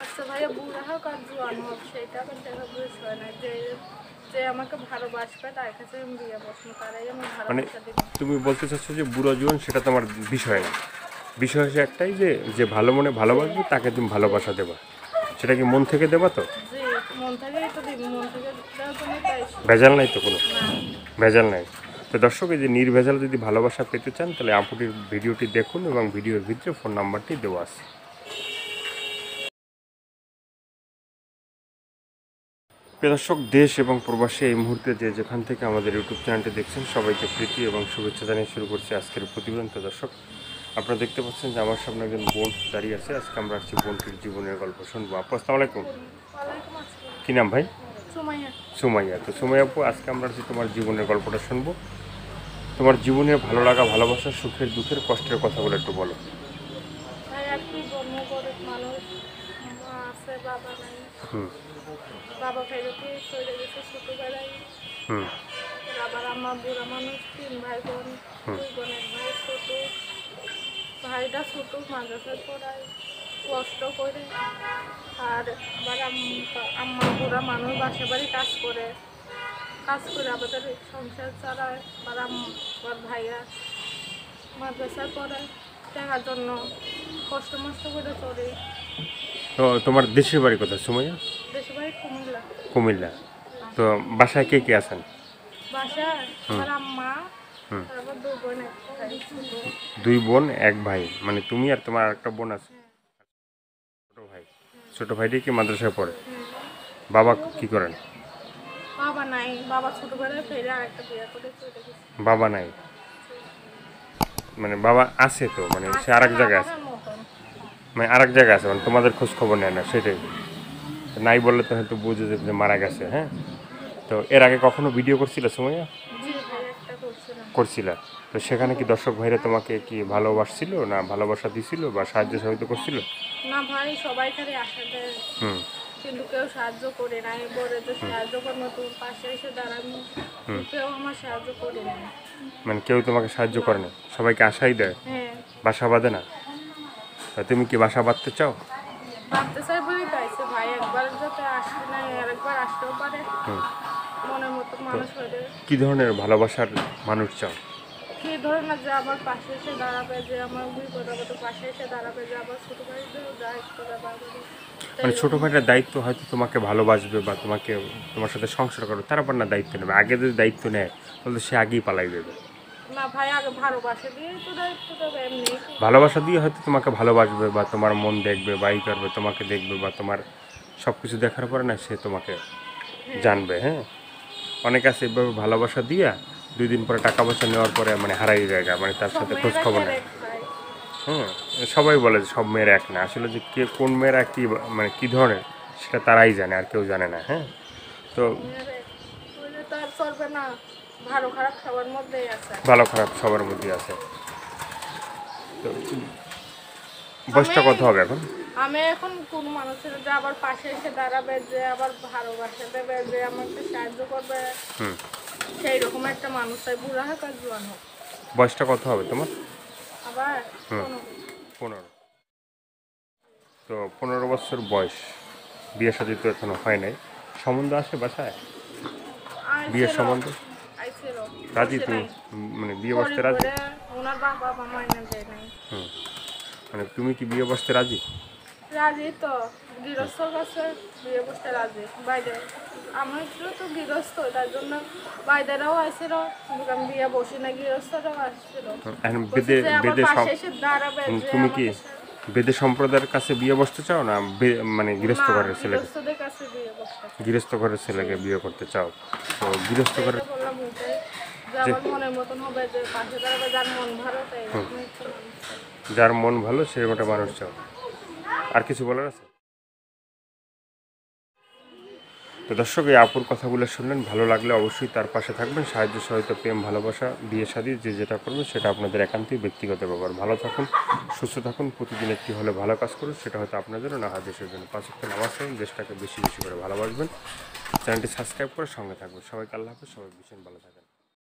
আচ্ছা ভাইয়া, বুড়া হোক আর জোয়ান হোক সেটা আমার দেখা বিষয় না। যে যে আমাকে ভালোবাসবে তার কাছে আমি বিয়ে বসবো, তারাই আমি মানে ভালোবাসা দিব। তুমি বলতে চাচ্ছ যে বুড়ো জীবন সেটা তোমার বিষয় না, বিষয় হচ্ছে একটাই যে যে ভালো মনে ভালোবাসবে তাকে তুমি ভালোবাসা দেবা, সেটা কি মন থেকে দেবা তো? জি, মন থেকেই তো দিব, মন থেকে দেওয়ার জন্য তাই। ভেজাল নাই তো কোনো? না, ভেজাল নাই। তো দর্শক, এই যে নির্ভেজাল যদি ভালোবাসা পেতে চান তাহলে আপুটির ভিডিওটি দেখুন এবং ভিডিওর ভিতরে ফোন নাম্বারটি দেওয়া আছে। প্রিয় দর্শক, দেশ এবং প্রবাসী এই মুহূর্তে যে যেখান থেকে আমাদের ইউটিউব চ্যানেলটি দেখছেন সবাইকে প্রীতি এবং শুভেচ্ছা জানিয়ে শুরু করছি আজকের প্রতিবেদন। তো দর্শক, আপনারা দেখতে পাচ্ছেন যে আমার সামনে একজন বোন দাঁড়িয়ে আছে। আজকে আমরা আসছি বোনটির জীবনের গল্প শুনবো। আপু আসসালামু আলাইকুম। ওয়ালাইকুম আসসালাম। কী নাম ভাই? সুমাইয়া। সুমাইয়া। তো সুমাইয়া আপু, আজকে আমরা আসছি তোমার জীবনের গল্পটা শুনবো। তোমার জীবনের ভালো লাগা, ভালোবাসা, সুখের দুঃখের কষ্টের কথাগুলো একটু বলো। ভাই একটি গরিব মানুষ, মা আছে বাবা নাই। হুম বাবা ফেরতে চলে গেছে ছোটবেলায়। হুম আবার আমার বুড়া মানুষ, 3 ভাই বোন, 2 বোন, 1 ভাই ছোট। ভাইটা ছোট, মাদ্রাসায় পড়ায় কষ্ট করে। আর আবার আম্মা বুড়া মানুষ বাসা বাড়ি কাজ করে আমাদের সংসার চালায়। আর আমার ভাইয়া মাদ্রাসায় পড়ায়, টাকার জন্য কষ্ট মষ্ট করে চলে। তো তোমার দেশের বাড়ি কোথায় সুমাইয়া? দেশের বাড়ি কুমিল্লা। কুমিল্লা। তো বাসায় কে কে আছেন? বাসায় আমার আম্মা, হুম তারপর 2 বোন 1 ভাই ছোট। 2 বোন 1 ভাই, মানে তুমি আর তোমার একটা বোন আছে। ছোট ভাই। ছোট ভাইটি কি মাদ্রাসায় পড়ে? বাবা কি করেন? বাবা নাই, বাবা ছোটবেলায় ফেরে আরেকটা বিয়ে করে চলে গেছে। বাবা নাই, মানে বাবা আছে তো, মানে সে আরেক জায়গায় আছে, আমাদের মতন। মানে আরেক জায়গায় আছে, মানে তোমাদের খোঁজ খবর নেয় না, সেটাই। তো নাই বললে তো হয়তো বুঝে যাবে যে মারা গেছে। হ্যাঁ, তো এর আগে কখনো ভিডিও করছিল সুমাইয়া? জি ভাই, একটা করছিলাম। করছিলা। তো সেখানে কি দর্শক ভাইরা তোমাকে কি ভালোবাসছিল, না ভালোবাসা দিছিল বা সাহায্য সহযোগিতা করছিল? না ভাই, সবাই খালি আশা দেয়, হুম কিন্তু কেউ সাহায্য করে নাই। বলে যে সাহায্য করবো, তুমি পাশে এসে দাঁড়ানো, কেউ আমার সাহায্য করে নাই। মানে কেউ তোমাকে সাহায্য করে না, সবাইকে আশাই দেয়, হ্যাঁ, বাসা বাঁধে না। তা তুমি কি বাসা বাঁধতে চাও? ভাবতে চাই বলেই তাইছে ভাই, একবার যাতে আসতে নাই আর একবার আসতেও পারে, হুম মনের মতো তো মানুষ হয়ে। কী ধরনের ভালোবাসার মানুষ চাও? কি ধরনের, যে আমার পাশে এসে দাঁড়াবে, যে আমার বিপদ আপদে পাশে এসে দাঁড়াবে, যে আমার ছোটো ভাইদেরও দায়িত্ব ব্যাপারে। মানে ছোটো ভাইটার দায়িত্ব হয়তো তোমাকে ভালোবাসবে বা তোমাকে তোমার সাথে সংসার করবে, তার উপর না দায়িত্ব নেবে। আগে যদি দায়িত্ব নেয় তাহলে সে আগেই পালাই দেবে। না ভাই, আগে ভালোবাসে দিয়েই তো দায়িত্ব দেবে, এমনি। ভালোবাসা দিয়ে হয়তো তোমাকে ভালোবাসবে বা তোমার মন দেখবে বা ই করবে, তোমাকে দেখবে বা তোমার সব কিছু দেখার পরে না সে তোমাকে জানবে। হ্যাঁ, অনেক আছে এভাবে ভালোবাসা দিয়া 2 দিন পরে টাকা পয়সা নেওয়ার পরে মানে হারাই জায়গা, মানে তার সব সাথে খোঁজ মেয়েরা খবর নেয়। এক ভাই। হুম, সবাই বলে যে সব মেয়েরা এক না, আসলে যে কে কোন মেয়েরা কী মানে কী ধরনের সেটা তারাই জানে, আর কেউ জানে না। হ্যাঁ, তো মেয়েরা এক। বললে তো আর চলবে না, ভালো খারাপ সবার মধ্যেই আছে। ভালো খারাপ সবার মধ্যে আছে। তো বয়সটা কত হবে এখন? আমি এখন কোন মানুষের যে আবার পাশে এসে দাঁড়াবে, যে আবার ভালোবাসা দেবে, যে আমাকে সাহায্য করবে, হুম, সেই রকম একটা মানুষ চাই, বুড়া হোক আর জোয়ান হোক। বয়সটা কত হবে তোমার? আবার হুম, কোনো 15। তো 15 বছর বয়স, বিয়ে শাদী তো এখনো হয় নাই। সম্বন্ধ আসে বাসায়? বিয়ের আইছিল, সম্বন্ধ আইছিল, রাজি বসে তুমি? নাই। মানে বিয়ে বসতে গরিব রাজি? করে ওনার বাবা মা এনে দেয় নাই। হুম, মানে তুমি কি বিয়ে বসতে রাজি? রাজি তো, গৃহস্থর কাছে বিয়ে বসতে রাজি। বাইরে আমার তো গৃহস্থ, তার জন্য বাইরেরাও আসছিল, কিন্তু আমি বিয়ে বসি না, গৃহস্থরাও আসছিল। এখন বলছে বেদে যে আমার বেদে পাশে এসে দাঁড়াবে, যে তুমি কি আমাকে বেদে সম্প্রদায়ের কাছে বিয়ে বসতে চাও না মানে গৃহস্থ না, ঘরের ছেলেকে? গৃহস্থদের কাছে বিয়ে বসতে। গৃহস্থ ঘরের ছেলেকে বিয়ে করতে চাও? তো গৃহস্থ ঘরের এটা বললাম ওইটাই, যে যে আমার মনের মতন হবে, যে পাশে দাঁড়াবে, যার মন ভালো, তাই এরকম একটা মানুষ চাই। যার মন ভালো সেরকম একটা মানুষ চাও। আর কিছু বলার আছে? তো দর্শক, এই আপুর কথাগুলো শুনলেন, ভালো লাগলে অবশ্যই তার পাশে থাকবেন। সাহায্য সহায়তা, প্রেম, ভালোবাসা, বিয়ে শাদী যে যেটা করবেন সেটা আপনাদের একান্তই ব্যক্তিগত ব্যাপার। ভালো থাকুন, সুস্থ থাকুন, প্রতিদিন একটি হলে ভালো কাজ করুন, সেটা হয়তো আপনার জন্য না হয় দেশের জন্য। 5 ওয়াক্ত নামাজ পড়ুন, দেশটাকে বেশি বেশি করে ভালোবাসবেন, চ্যানেলটি সাবস্ক্রাইব করে সঙ্গে থাকবেন। সবাইকে আল্লাহ হাফেজ, সবাই ভীষণ ভালো থাকবেন।